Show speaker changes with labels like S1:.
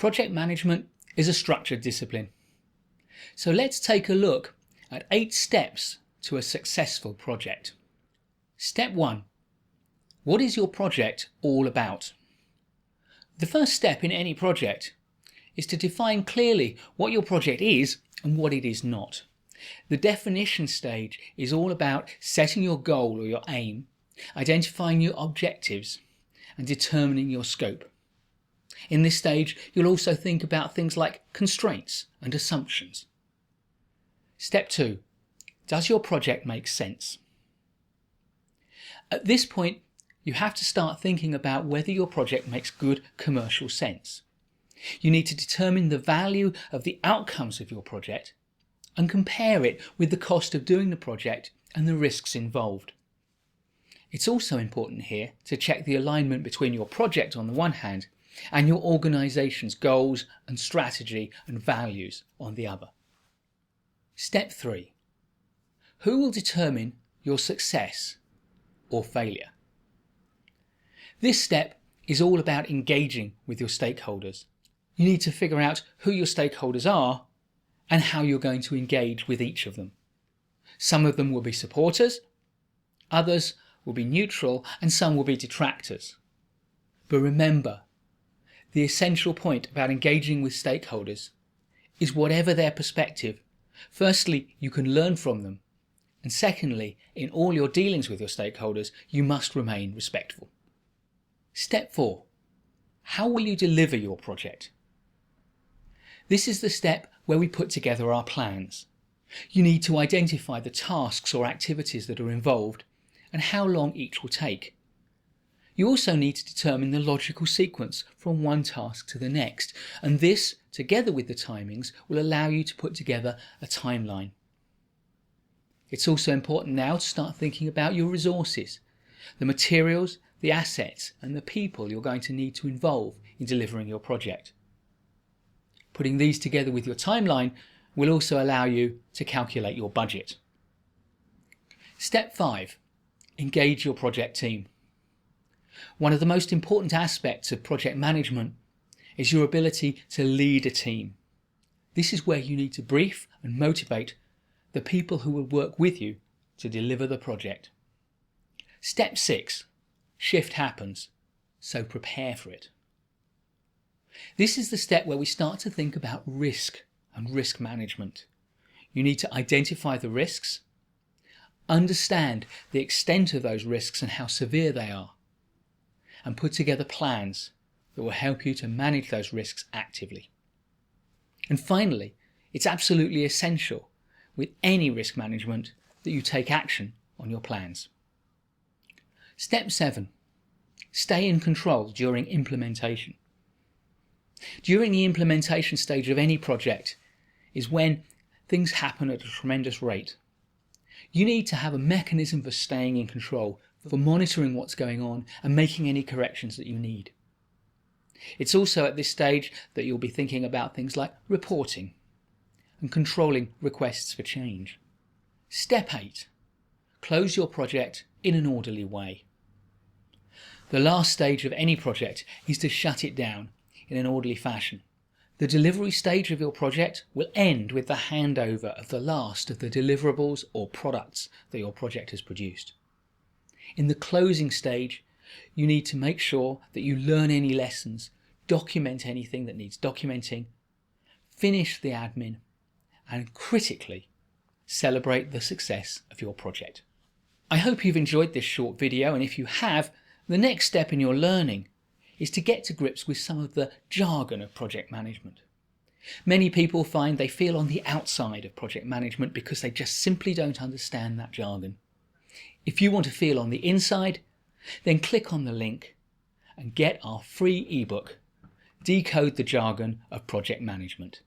S1: Project management is a structured discipline. So let's take a look at 8 steps to a successful project. Step 1. What is your project all about? The first step in any project is to define clearly what your project is and what it is not. The definition stage is all about setting your goal or your aim, identifying your objectives, and determining your scope. In this stage, you'll also think about things like constraints and assumptions. Step 2. Does your project make sense? At this point, you have to start thinking about whether your project makes good commercial sense. You need to determine the value of the outcomes of your project and compare it with the cost of doing the project and the risks involved. It's also important here to check the alignment between your project on the one hand and your organisation's goals and strategy and values on the other. Step 3. Who will determine your success or failure? This step is all about engaging with your stakeholders. You need to figure out who your stakeholders are and how you're going to engage with each of them. Some of them will be supporters, others will be neutral, and some will be detractors. But remember, the essential point about engaging with stakeholders is whatever their perspective, firstly, you can learn from them, and secondly, in all your dealings with your stakeholders, you must remain respectful. Step 4. How will you deliver your project? This is the step where we put together our plans. You need to identify the tasks or activities that are involved and how long each will take. You also need to determine the logical sequence from one task to the next, and this, together with the timings, will allow you to put together a timeline. It's also important now to start thinking about your resources, the materials, the assets, and the people you're going to need to involve in delivering your project. Putting these together with your timeline will also allow you to calculate your budget. Step 5. Engage your project team. One of the most important aspects of project management is your ability to lead a team. This is where you need to brief and motivate the people who will work with you to deliver the project. Step 6. Shift happens, so prepare for it. This is the step where we start to think about risk and risk management. You need to identify the risks, understand the extent of those risks and how severe they are, and put together plans that will help you to manage those risks actively. And finally, it's absolutely essential with any risk management that you take action on your plans. Step 7. Stay in control during implementation. During the implementation stage of any project is when things happen at a tremendous rate. You need to have a mechanism for staying in control, for monitoring what's going on and making any corrections that you need. It's also at this stage that you'll be thinking about things like reporting and controlling requests for change. Step 8. Close your project in an orderly way. The last stage of any project is to shut it down in an orderly fashion. The delivery stage of your project will end with the handover of the last of the deliverables or products that your project has produced. In the closing stage, you need to make sure that you learn any lessons, document anything that needs documenting, finish the admin, and critically, celebrate the success of your project. I hope you've enjoyed this short video, and if you have, the next step in your learning is to get to grips with some of the jargon of project management. Many people find they feel on the outside of project management because they just simply don't understand that jargon. If you want to feel on the inside, then click on the link and get our free ebook, Decode the Jargon of Project Management.